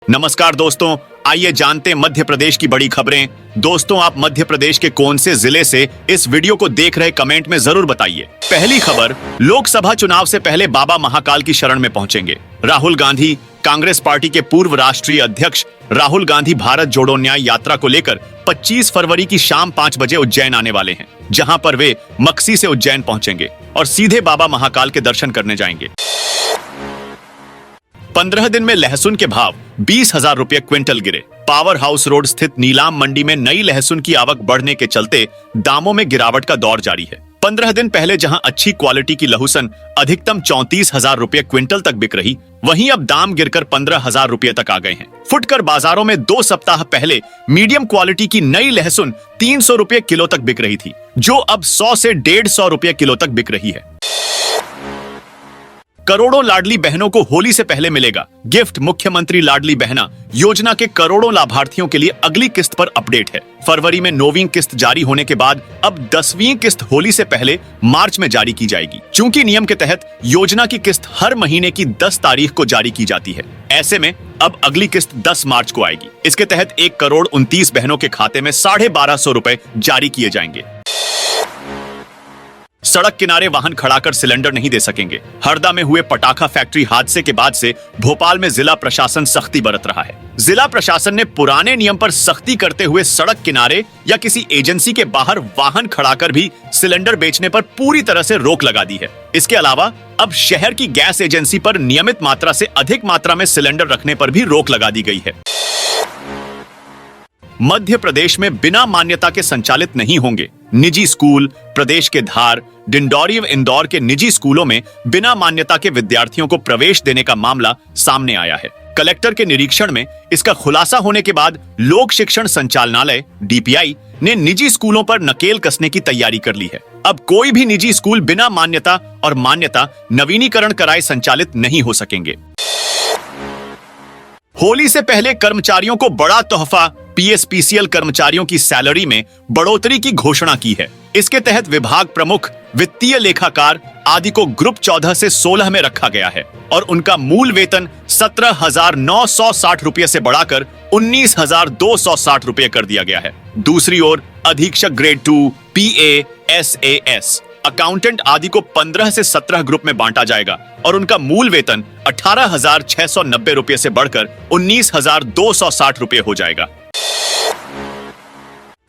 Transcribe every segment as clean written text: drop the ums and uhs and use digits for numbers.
नमस्कार दोस्तों, आइए जानते हैं मध्य प्रदेश की बड़ी खबरें। दोस्तों, आप मध्य प्रदेश के कौन से जिले से इस वीडियो को देख रहे कमेंट में जरूर बताइए। पहली खबर, लोकसभा चुनाव से पहले बाबा महाकाल की शरण में पहुंचेंगे राहुल गांधी। कांग्रेस पार्टी के पूर्व राष्ट्रीय अध्यक्ष राहुल गांधी भारत जोड़ो न्याय यात्रा को लेकर 25 फरवरी की शाम 5 बजे उज्जैन आने वाले हैं, जहां पर वे मक्सी से उज्जैन पहुंचेंगे और सीधे बाबा महाकाल के दर्शन करने जाएंगे। 15 दिन में लहसुन के भाव 20,000 रुपये क्विंटल गिरे। पावर हाउस रोड स्थित नीलाम मंडी में नई लहसुन की आवक बढ़ने के चलते दामों में गिरावट का दौर जारी है। 15 दिन पहले जहां अच्छी क्वालिटी की लहसुन अधिकतम 34,000 रुपये क्विंटल तक बिक रही, वहीं अब दाम गिरकर 15,000 रुपये तक आ गए हैं। फुटकर बाजारों में 2 सप्ताह पहले मीडियम क्वालिटी की नई लहसुन 300 रुपये किलो तक बिक रही थी, जो अब 100 से 150 रुपये किलो तक बिक रही है। करोड़ों लाडली बहनों को होली से पहले मिलेगा गिफ्ट। मुख्यमंत्री लाडली बहना योजना के करोड़ों लाभार्थियों के लिए अगली किस्त पर अपडेट है। फरवरी में 9वीं किस्त जारी होने के बाद अब 10वीं किस्त होली से पहले मार्च में जारी की जाएगी। चूंकि नियम के तहत योजना की किस्त हर महीने की 10 तारीख को जारी की जाती है, ऐसे में अब अगली किस्त 10 मार्च को आएगी। इसके तहत 1,29,00,000 बहनों के खाते में 1,250 रुपए जारी किए जाएंगे। सड़क किनारे वाहन खड़ा कर सिलेंडर नहीं दे सकेंगे। हरदा में हुए पटाखा फैक्ट्री हादसे के बाद से भोपाल में जिला प्रशासन सख्ती बरत रहा है। जिला प्रशासन ने पुराने नियम पर सख्ती करते हुए सड़क किनारे या किसी एजेंसी के बाहर वाहन खड़ा कर भी सिलेंडर बेचने पर पूरी तरह से रोक लगा दी है। इसके अलावा अब शहर की गैस एजेंसी पर नियमित मात्रा से अधिक मात्रा में सिलेंडर रखने पर भी रोक लगा दी गई है। मध्य प्रदेश में बिना मान्यता के संचालित नहीं होंगे निजी स्कूल। प्रदेश के धार, डिंडौरी व इंदौर के निजी स्कूलों में बिना मान्यता के विद्यार्थियों को प्रवेश देने का मामला सामने आया है। कलेक्टर के निरीक्षण में इसका खुलासा होने के बाद लोक शिक्षण संचालनालय डीपीआई ने निजी स्कूलों पर नकेल कसने की तैयारी कर ली है। अब कोई भी निजी स्कूल बिना मान्यता और मान्यता नवीनीकरण कराए संचालित नहीं हो सकेंगे। होली से पहले कर्मचारियों को बड़ा तोहफा। पीएसपीसीएल कर्मचारियों की सैलरी में बढ़ोतरी की घोषणा की है। इसके तहत विभाग प्रमुख, वित्तीय लेखाकार आदि को ग्रुप 14 से 16 में रखा गया है और उनका मूल वेतन 17,960 रुपये से बढ़ाकर 19,260 रुपये कर दिया गया है। दूसरी ओर अधीक्षक ग्रेड 2, पीए, एसएएस, अकाउंटेंट आदि को 15 से 17 ग्रुप में बांटा जाएगा और उनका मूल वेतन 18,690 रुपये से बढ़कर 19,260 रुपये हो जाएगा।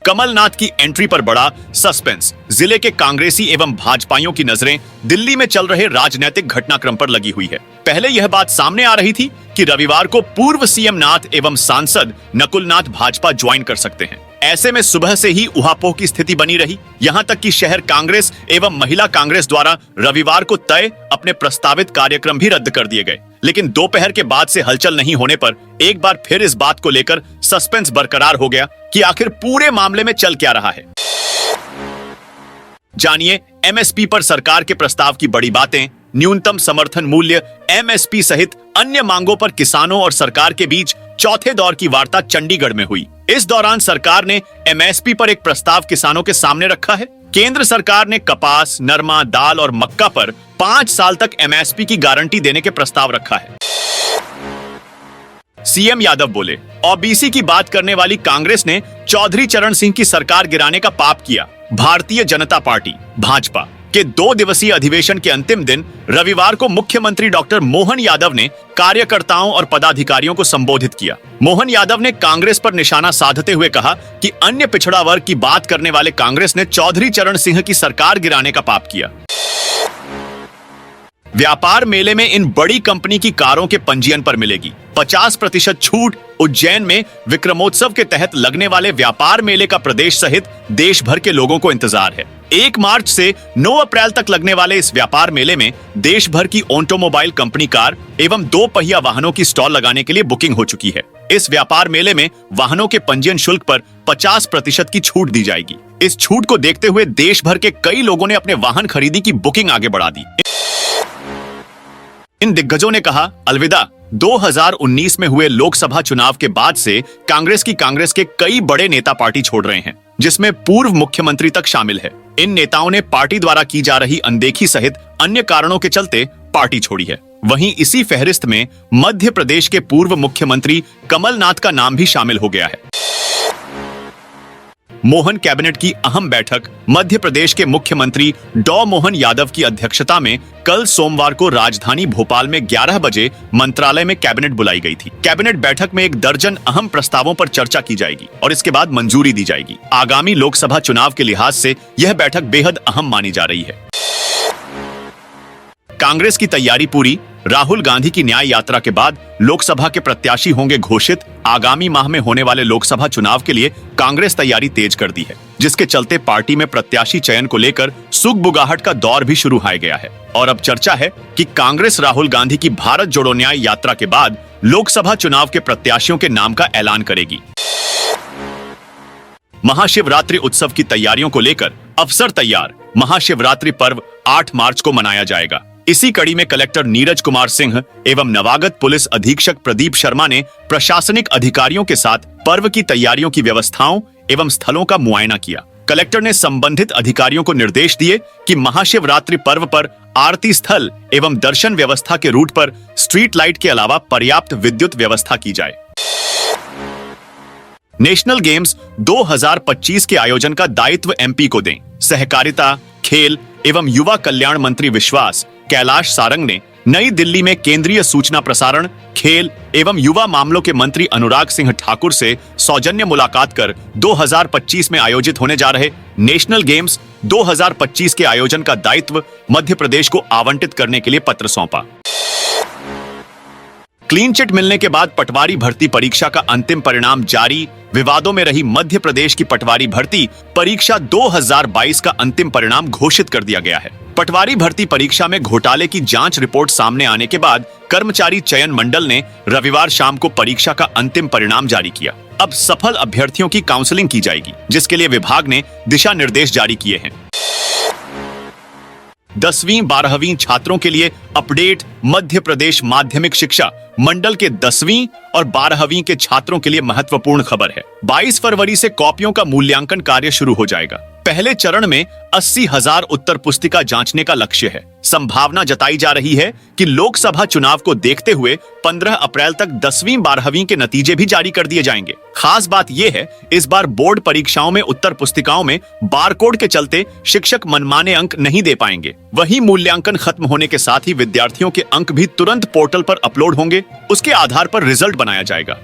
कमलनाथ की एंट्री पर बड़ा सस्पेंस। जिले के कांग्रेसी एवं भाजपाइयों की नजरें दिल्ली में चल रहे राजनीतिक घटनाक्रम पर लगी हुई है। पहले यह बात सामने आ रही थी कि रविवार को पूर्व सीएम नाथ एवं सांसद नकुल नाथ भाजपा ज्वाइन कर सकते हैं। ऐसे में सुबह से ही उहापोह की स्थिति बनी रही। यहां तक कि शहर कांग्रेस एवं महिला कांग्रेस द्वारा रविवार को तय अपने प्रस्तावित कार्यक्रम भी रद्द कर दिए गए। लेकिन दोपहर के बाद से हलचल नहीं होने पर एक बार फिर इस बात को लेकर सस्पेंस बरकरार हो गया कि आखिर पूरे मामले में चल क्या रहा है। जानिए एमएसपी पर सरकार के प्रस्ताव की बड़ी बातें। न्यूनतम समर्थन मूल्य, एमएसपी सहित अन्य मांगों पर किसानों और सरकार के बीच चौथे दौर की वार्ता चंडीगढ़ में हुई। इस दौरान सरकार ने एमएसपी पर एक प्रस्ताव किसानों के सामने रखा है। केंद्र सरकार ने कपास, नरमा, दाल और मक्का पर 5 साल तक एमएसपी की गारंटी देने के प्रस्ताव रखा है। सीएम यादव बोले, ओबीसी की बात करने वाली कांग्रेस ने चौधरी चरण सिंह की सरकार गिराने का पाप किया। भारतीय जनता पार्टी भाजपा के 2 दिवसीय अधिवेशन के अंतिम दिन रविवार को मुख्यमंत्री डॉक्टर मोहन यादव ने कार्यकर्ताओं और पदाधिकारियों को संबोधित किया। मोहन यादव ने कांग्रेस पर निशाना साधते हुए कहा कि अन्य पिछड़ा वर्ग की बात करने वाले कांग्रेस ने चौधरी चरण सिंह की सरकार गिराने का पाप किया। व्यापार मेले में इन बड़ी कंपनी की कारों के पंजीयन पर मिलेगी 50% छूट। उज्जैन में विक्रमोत्सव के तहत लगने वाले व्यापार मेले का प्रदेश सहित देश भर के लोगों को इंतजार है। 1 मार्च से 9 अप्रैल तक लगने वाले इस व्यापार मेले में देश भर की ऑटोमोबाइल कंपनी कार एवं 2 पहिया वाहनों की स्टॉल लगाने के लिए बुकिंग हो चुकी है। इस व्यापार मेले में वाहनों के पंजीयन शुल्क पर 50% की छूट दी जाएगी। इस छूट को देखते हुए देश भर के कई लोगों ने अपने वाहन खरीदी की बुकिंग आगे बढ़ा दी। इन दिग्गजों ने कहा अलविदा। 2019 में हुए लोकसभा चुनाव के बाद से कांग्रेस के कई बड़े नेता पार्टी छोड़ रहे हैं, जिसमें पूर्व मुख्यमंत्री तक शामिल है। इन नेताओं ने पार्टी द्वारा की जा रही अनदेखी सहित अन्य कारणों के चलते पार्टी छोड़ी है। वहीं इसी फहरिस्त में मध्य प्रदेश के पूर्व मुख्यमंत्री कमलनाथ का नाम भी शामिल हो गया है। मोहन कैबिनेट की अहम बैठक मध्य प्रदेश के मुख्यमंत्री डॉ मोहन यादव की अध्यक्षता में कल सोमवार को राजधानी भोपाल में 11 बजे मंत्रालय में कैबिनेट बुलाई गई थी। कैबिनेट बैठक में 1 दर्जन अहम प्रस्तावों पर चर्चा की जाएगी और इसके बाद मंजूरी दी जाएगी। आगामी लोकसभा चुनाव के लिहाज से यह बैठक बेहद अहम मानी जा रही है। कांग्रेस की तैयारी पूरी। राहुल गांधी की न्याय यात्रा के बाद लोकसभा के प्रत्याशी होंगे घोषित। आगामी माह में होने वाले लोकसभा चुनाव के लिए कांग्रेस तैयारी तेज कर दी है, जिसके चलते पार्टी में प्रत्याशी चयन को लेकर सुगबुगाहट का दौर भी शुरू हो गया है। और अब चर्चा है कि कांग्रेस राहुल गांधी की भारत जोड़ो न्याय यात्रा के बाद लोकसभा चुनाव के प्रत्याशियों के नाम का ऐलान करेगी। महाशिवरात्रि उत्सव की तैयारियों को लेकर अफसर तैयार। महाशिवरात्रि पर्व 8 मार्च को मनाया जाएगा। इसी कड़ी में कलेक्टर नीरज कुमार सिंह एवं नवागत पुलिस अधीक्षक प्रदीप शर्मा ने प्रशासनिक अधिकारियों के साथ पर्व की तैयारियों की व्यवस्थाओं एवं स्थलों का मुआयना किया। कलेक्टर ने संबंधित अधिकारियों को निर्देश दिए कि महाशिवरात्रि पर्व पर आरती स्थल एवं दर्शन व्यवस्था के रूट पर स्ट्रीट लाइट के अलावा पर्याप्त विद्युत व्यवस्था की जाए। नेशनल गेम्स 2025 के आयोजन का दायित्व एमपी को दें। सहकारिता, खेल एवं युवा कल्याण मंत्री विश्वास कैलाश सारंग ने नई दिल्ली में केंद्रीय सूचना प्रसारण, खेल एवं युवा मामलों के मंत्री अनुराग सिंह ठाकुर से सौजन्य मुलाकात कर 2025 में आयोजित होने जा रहे नेशनल गेम्स 2025 के आयोजन का दायित्व मध्य प्रदेश को आवंटित करने के लिए पत्र सौंपा। क्लीन चिट मिलने के बाद पटवारी भर्ती परीक्षा का अंतिम परिणाम जारी। विवादों में रही मध्य प्रदेश की पटवारी भर्ती परीक्षा 2022 का अंतिम परिणाम घोषित कर दिया गया है। पटवारी भर्ती परीक्षा में घोटाले की जांच रिपोर्ट सामने आने के बाद कर्मचारी चयन मंडल ने रविवार शाम को परीक्षा का अंतिम परिणाम जारी किया। अब सफल अभ्यर्थियों की काउंसलिंग की जाएगी, जिसके लिए विभाग ने दिशा निर्देश जारी किए हैं। 10वीं 12वीं छात्रों के लिए अपडेट। मध्य प्रदेश माध्यमिक शिक्षा मंडल के 10वीं और 12वीं के छात्रों के लिए महत्वपूर्ण खबर है। 22 फरवरी से कॉपियों का मूल्यांकन कार्य शुरू हो जाएगा। पहले चरण में 80,000 उत्तर पुस्तिका जांचने का लक्ष्य है। संभावना जताई जा रही है कि लोकसभा चुनाव को देखते हुए 15 अप्रैल तक 10वीं 12वीं के नतीजे भी जारी कर दिए जाएंगे। खास बात यह है, इस बार बोर्ड परीक्षाओं में उत्तर पुस्तिकाओं में बारकोड के चलते शिक्षक मनमाने अंक नहीं दे पाएंगे। वहीं मूल्यांकन खत्म होने के साथ ही विद्यार्थियों के अंक भी तुरंत पोर्टल पर अपलोड होंगे। उसके आधार पर रिजल्ट बनाया जाएगा।